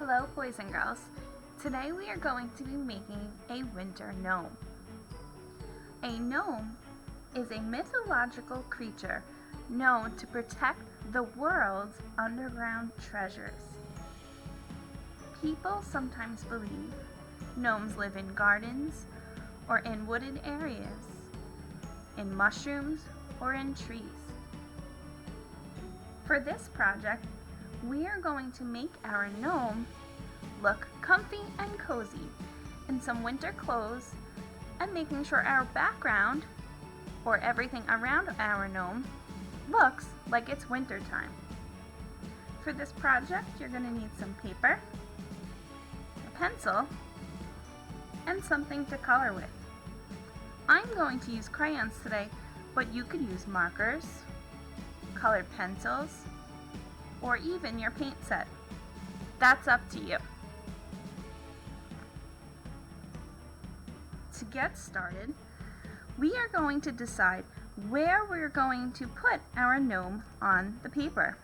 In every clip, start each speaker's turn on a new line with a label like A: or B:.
A: Hello boys and girls. Today we are going to be making a winter gnome. A gnome is a mythological creature known to protect the world's underground treasures. People sometimes believe gnomes live in gardens or in wooded areas, in mushrooms or in trees. For this project, we are going to make our gnome look comfy and cozy in some winter clothes and making sure our background, or everything around our gnome, looks like it's winter time. For this project, you're going to need some paper, a pencil, and something to color with. I'm going to use crayons today, but you could use markers, colored pencils, or even your paint set. That's up to you. To get started, we are going to decide where we're going to put our gnome on the paper.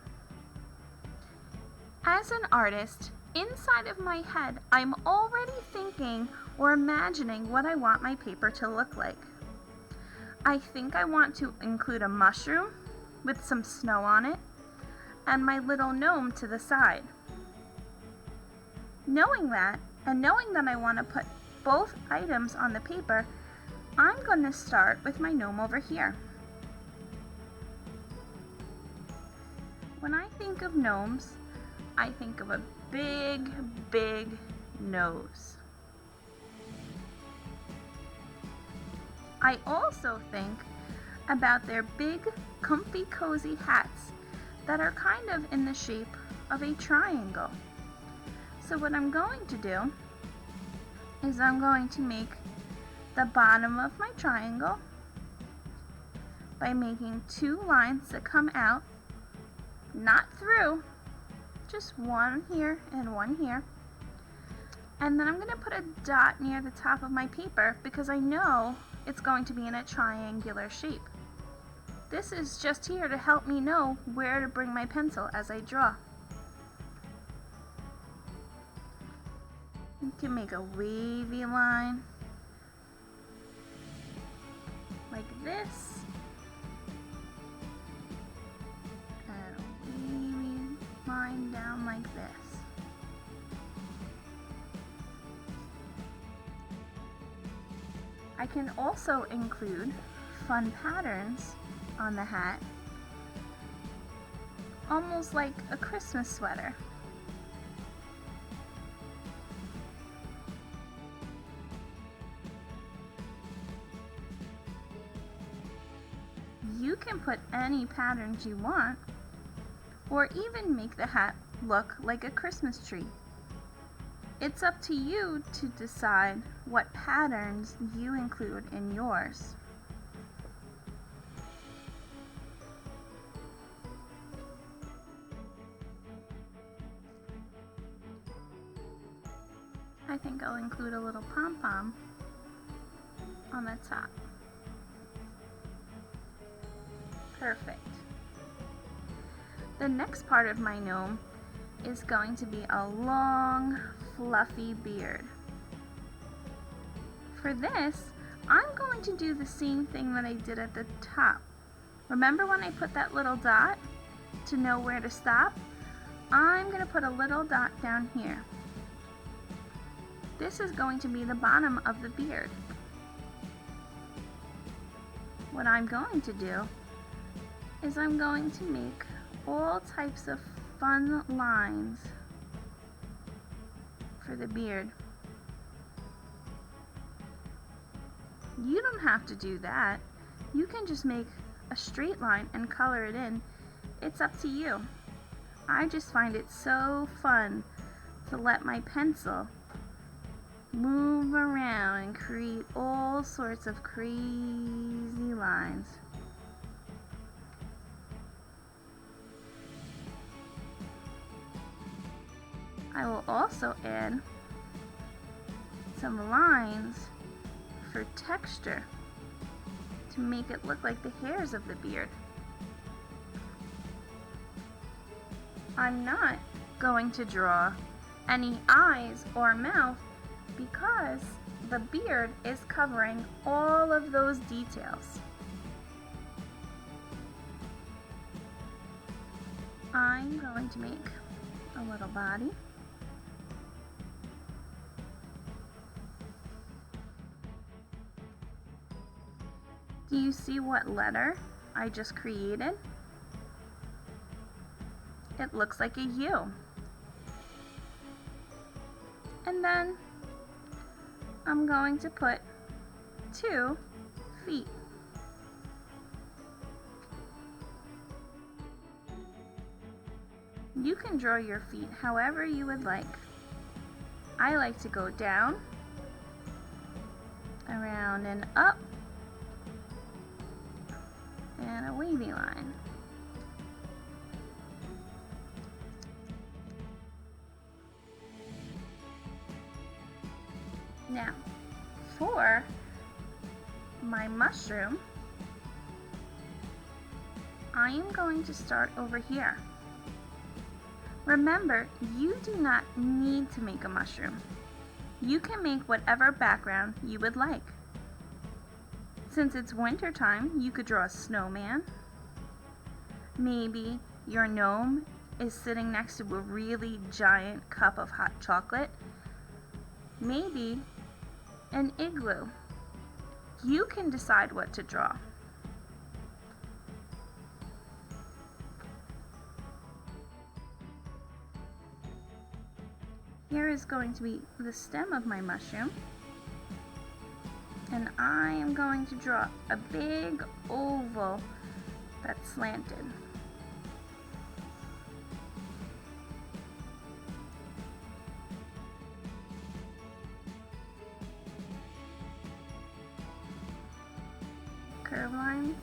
A: As an artist, inside of my head, I'm already thinking or imagining what I want my paper to look like. I think I want to include a mushroom with some snow on it, and my little gnome to the side. Knowing that, and knowing that I want to put both items on the paper, I'm going to start with my gnome over here. When I think of gnomes, I think of a big nose. I also think about their big, comfy, cozy hats that are kind of in the shape of a triangle. So what I'm going to do is I'm going to make the bottom of my triangle by making two lines that come out, not through, just one here and one here. And then I'm going to put a dot near the top of my paper because I know it's going to be in a triangular shape. This is just here to help me know where to bring my pencil as I draw. You can make a wavy line like this, and a wavy line down like this. I can also include fun patterns on the hat, almost like a Christmas sweater. You can put any patterns you want, or even make the hat look like a Christmas tree. It's up to you to decide what patterns you include in yours. I think I'll include a little pom-pom on the top. Perfect. The next part of my gnome is going to be a long, fluffy beard. For this, I'm going to do the same thing that I did at the top. Remember when I put that little dot to know where to stop? I'm going to put a little dot down here. This is going to be the bottom of the beard. What I'm going to do is I'm going to make all types of fun lines for the beard. You don't have to do that. You can just make a straight line and color it in. It's up to you. I just find it so fun to let my pencil move around and create all sorts of crazy lines. I will also add some lines for texture to make it look like the hairs of the beard. I'm not going to draw any eyes or mouth because the beard is covering all of those details. I'm going to make a little body. Do you see what letter I just created? It looks like a U. And then I'm going to put 2 feet. You can draw your feet however you would like. I like to go down, around and up, and a wavy line. Now, for my mushroom, I am going to start over here. Remember, you do not need to make a mushroom. You can make whatever background you would like. Since it's winter time, you could draw a snowman. Maybe your gnome is sitting next to a really giant cup of hot chocolate. Maybe an igloo. You can decide what to draw. Here is going to be the stem of my mushroom, and I am going to draw a big oval that's slanted. Curve lines.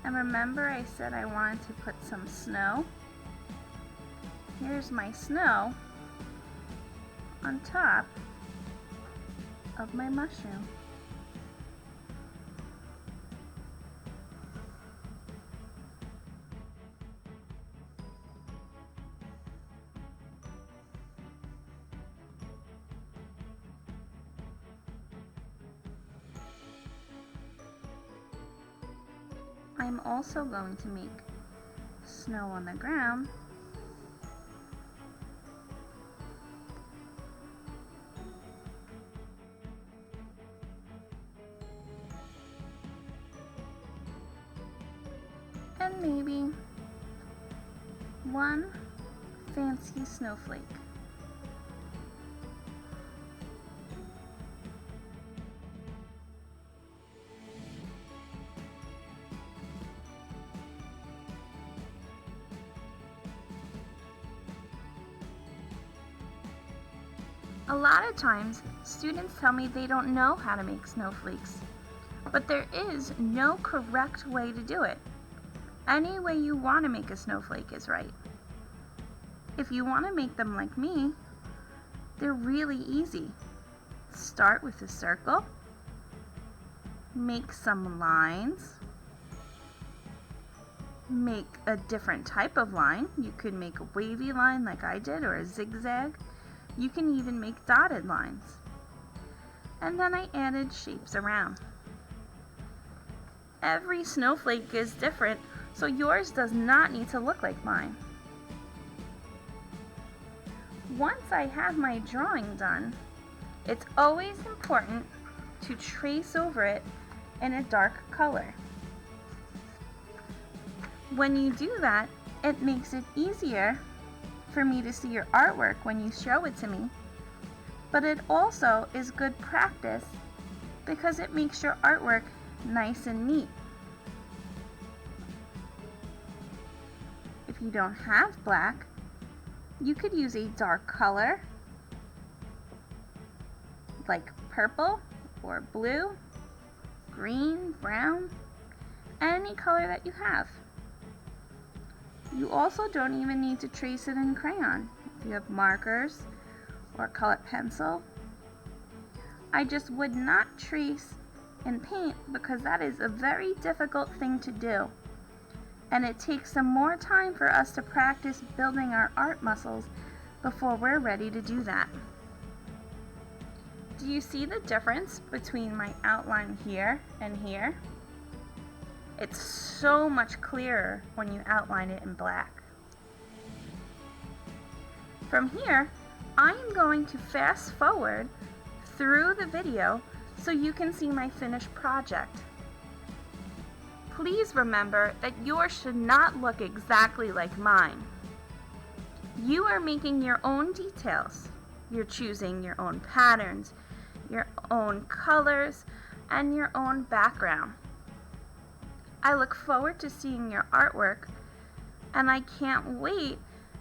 A: And remember I said I wanted to put some snow? Here's my snow on top of my mushroom. I'm also going to make snow on the ground . And maybe one fancy snowflake. A lot of times, students tell me they don't know how to make snowflakes, but there is no correct way to do it. Any way you want to make a snowflake is right. If you want to make them like me, they're really easy. Start with a circle, make some lines, make a different type of line. You could make a wavy line like I did, or a zigzag. You can even make dotted lines. And then I added shapes around. Every snowflake is different, so yours does not need to look like mine. Once I have my drawing done, it's always important to trace over it in a dark color. When you do that, it makes it easier for me to see your artwork when you show it to me, but it also is good practice because it makes your artwork nice and neat. If you don't have black, you could use a dark color like purple or blue, green, brown, any color that you have. You also don't even need to trace it in crayon if you have markers or colored pencil. I just would not trace in paint because that is a very difficult thing to do, and it takes some more time for us to practice building our art muscles before we're ready to do that. Do you see the difference between my outline here and here? It's so much clearer when you outline it in black. From here, I am going to fast forward through the video so you can see my finished project. Please remember that yours should not look exactly like mine. You are making your own details. You're choosing your own patterns, your own colors, and your own background. I look forward to seeing your artwork, and I can't wait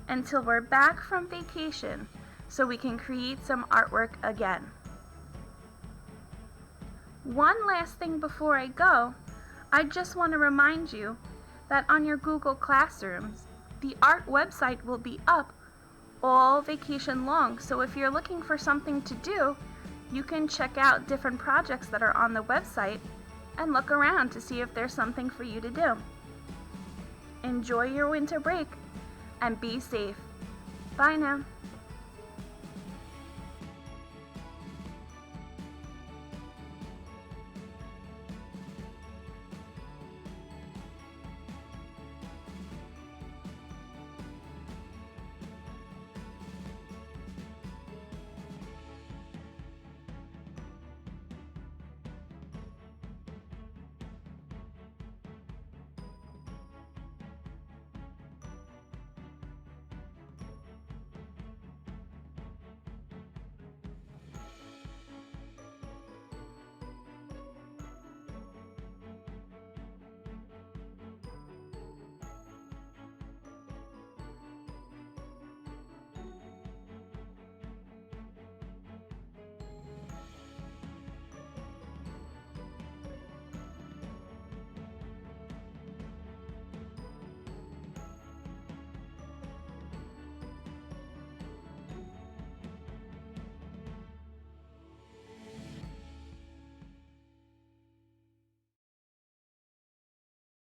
A: until we're back from vacation so we can create some artwork again. One last thing before I go, I just want to remind you that on your Google Classrooms, the art website will be up all vacation long. So if you're looking for something to do, you can check out different projects that are on the website and look around to see if there's something for you to do. Enjoy your winter break and be safe. Bye now.